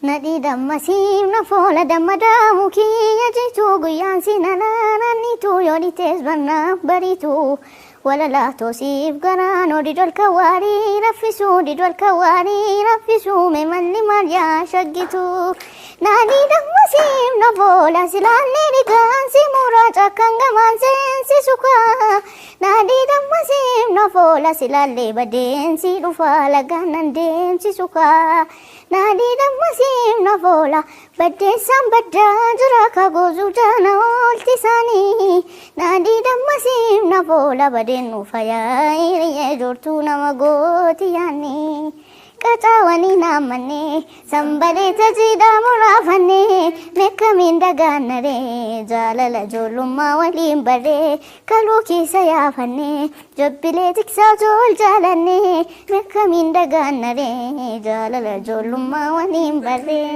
Nadi dammasim na fola dammadamu kiyya jitu guyyaan sinanaanni tu yoodites banna baritu walalaatu siif garaan odidol kawaarii raffisu didol kawaarii raffisu meemalli maryaa shaggitu. Nadi dammasim na fola silaallee dhigaan si muraaca kan gamaan seensisu kaa. Nadi dammasim na fola silaallee badeensi dhufa lagaan nan deemsisu kaa. Nadi dammasim na fola baddeessaan baddaa jira ka goozuu jaana ooltisaanii. Nadi dammasim na fola badeen nuufa yaa'ee joortuu nama gooti yaanii. Qacaawanii naammanee sambalee tajiidhaa muraafannee meeqamiin dagaannaree jaalala ijoollummaa waliin barree kaluu keessa yaafannee jabbilee tiksaa jool jaalannee meeqamiin dagaannaree jaalala ijoollummaa waliin barree.